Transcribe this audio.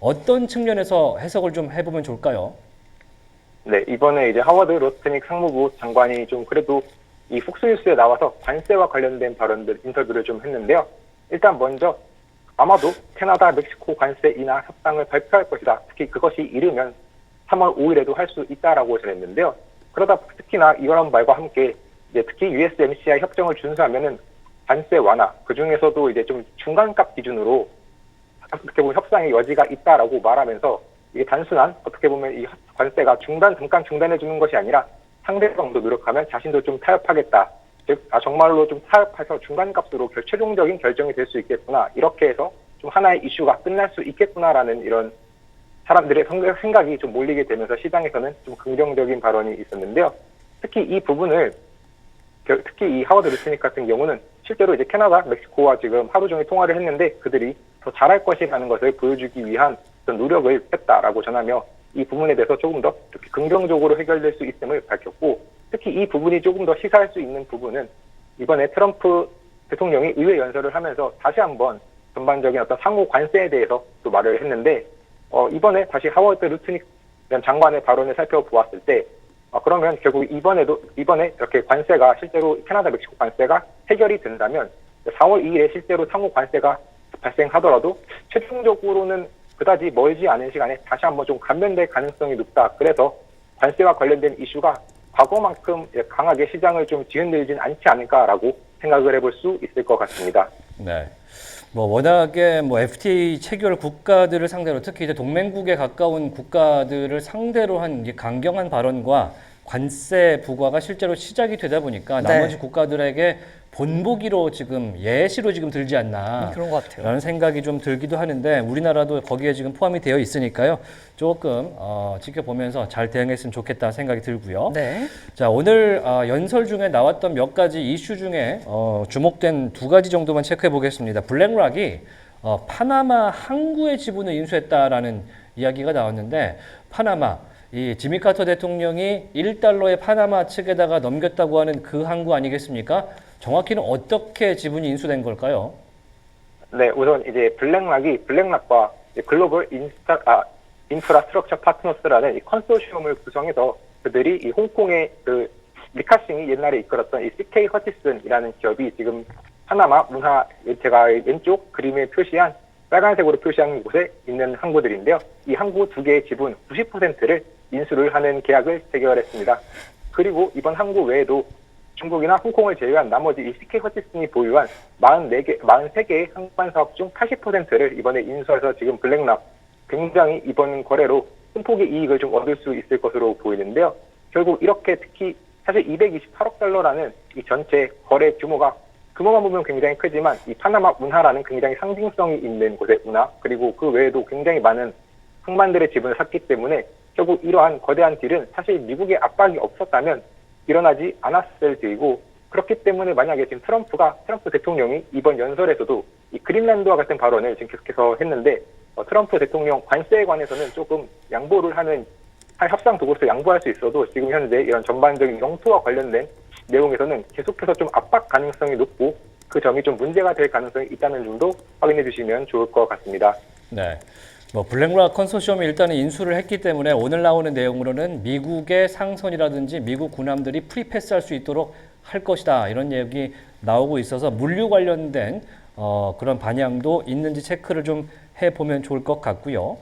어떤 측면에서 해석을 좀 해보면 좋을까요? 네, 이번에 이제 하워드 로스트닉 상무부 장관이 좀 그래도 이 폭스뉴스에 나와서 관세와 관련된 발언들 인터뷰를 좀 했는데요. 일단 먼저 아마도 캐나다, 멕시코 관세 인하 협상을 발표할 것이다. 특히 그것이 이르면 3월 5일에도 할 수 있다라고 전했는데요. 그러다 특히나 이런 말과 함께 이제 특히 USMCA 협정을 준수하면은 관세 완화, 그 중에서도 이제 좀 중간값 기준으로 어떻게 보면 협상의 여지가 있다라고 말하면서 이게 단순한 어떻게 보면 이 관세가 잠깐 중단해 주는 것이 아니라 상대방도 노력하면 자신도 좀 타협하겠다. 즉, 정말로 좀 타협해서 중간값으로 최종적인 결정이 될 수 있겠구나. 이렇게 해서 좀 하나의 이슈가 끝날 수 있겠구나라는 이런 사람들의 생각이 좀 몰리게 되면서 시장에서는 좀 긍정적인 발언이 있었는데요. 특히 이 부분을 특히 이 하워드 루트닉 같은 경우는 실제로 이제 캐나다, 멕시코와 지금 하루 종일 통화를 했는데 그들이 더 잘할 것이라는 것을 보여주기 위한 어떤 노력을 했다라고 전하며 이 부분에 대해서 조금 더 이렇게 긍정적으로 해결될 수 있음을 밝혔고, 특히 이 부분이 조금 더 시사할 수 있는 부분은 이번에 트럼프 대통령이 의회 연설을 하면서 다시 한번 전반적인 어떤 상호 관세에 대해서 또 말을 했는데, 이번에 다시 하워드 루트닉 장관의 발언을 살펴보았을 때 그러면 결국 이번에 이렇게 관세가 실제로 캐나다, 멕시코 관세가 해결이 된다면 4월 2일에 실제로 상호 관세가 발생하더라도 최종적으로는 그다지 멀지 않은 시간에 다시 한번 좀 감면될 가능성이 높다. 그래서 관세와 관련된 이슈가 과거만큼 강하게 시장을 좀 뒤흔들진 않지 않을까라고 생각을 해볼 수 있을 것 같습니다. 네. 워낙에 FTA 체결 국가들을 상대로 특히 이제 동맹국에 가까운 국가들을 상대로 한 이게 강경한 발언과 관세 부과가 실제로 시작이 되다 보니까 네. 나머지 국가들에게 본보기로 지금 예시로 지금 들지 않나 그런 것 같아요. 라는 생각이 좀 들기도 하는데, 우리나라도 거기에 지금 포함이 되어 있으니까요. 조금 지켜보면서 잘 대응했으면 좋겠다 생각이 들고요. 네. 자, 오늘 연설 중에 나왔던 몇 가지 이슈 중에 주목된 두 가지 정도만 체크해 보겠습니다. 블랙락이 파나마 항구의 지분을 인수했다라는 이야기가 나왔는데, 파나마, 이 지미 카터 대통령이 1달러의 파나마 측에다가 넘겼다고 하는 그 항구 아니겠습니까? 정확히는 어떻게 지분이 인수된 걸까요? 네, 우선 이제 블랙락과 글로벌 인프라스트럭처 파트너스라는 이 컨소시엄을 구성해서 그들이 이 홍콩의 그 리카싱이 옛날에 이끌었던 이 CK 허치슨이라는 기업이 지금 파나마 문화, 제가 왼쪽 그림에 표시한 빨간색으로 표시한 곳에 있는 항구들인데요. 이 항구 두 개의 지분 90%를 인수를 하는 계약을 체결했습니다. 그리고 이번 항구 외에도 중국이나 홍콩을 제외한 나머지 이 CK 허치슨이 보유한 43개의 항만 사업 중 80%를 이번에 인수해서 지금 블랙락 굉장히 이번 거래로 큰 폭의 이익을 좀 얻을 수 있을 것으로 보이는데요. 결국 이렇게 특히 사실 228억 달러라는 이 전체 거래 규모만 보면 굉장히 크지만 이 파나마 운하라는 굉장히 상징성이 있는 곳의 운하, 그리고 그 외에도 굉장히 많은 항만들의 지분을 샀기 때문에 결국 이러한 거대한 딜은 사실 미국의 압박이 없었다면 일어나지 않았을 일이고, 그렇기 때문에 만약에 지금 트럼프 대통령이 이번 연설에서도 이 그린란드와 같은 발언을 지금 계속해서 했는데 트럼프 대통령 관세에 관해서는 조금 양보를 하는 협상 도구로서 양보할 수 있어도 지금 현재 이런 전반적인 영토와 관련된 내용에서는 계속해서 좀 압박 가능성이 높고 그 점이 좀 문제가 될 가능성이 있다는 점도 확인해 주시면 좋을 것 같습니다. 네. 블랙락 컨소시엄이 일단은 인수를 했기 때문에 오늘 나오는 내용으로는 미국의 상선이라든지 미국 군함들이 프리패스할 수 있도록 할 것이다, 이런 얘기 나오고 있어서 물류 관련된 그런 반향도 있는지 체크를 좀 해보면 좋을 것 같고요.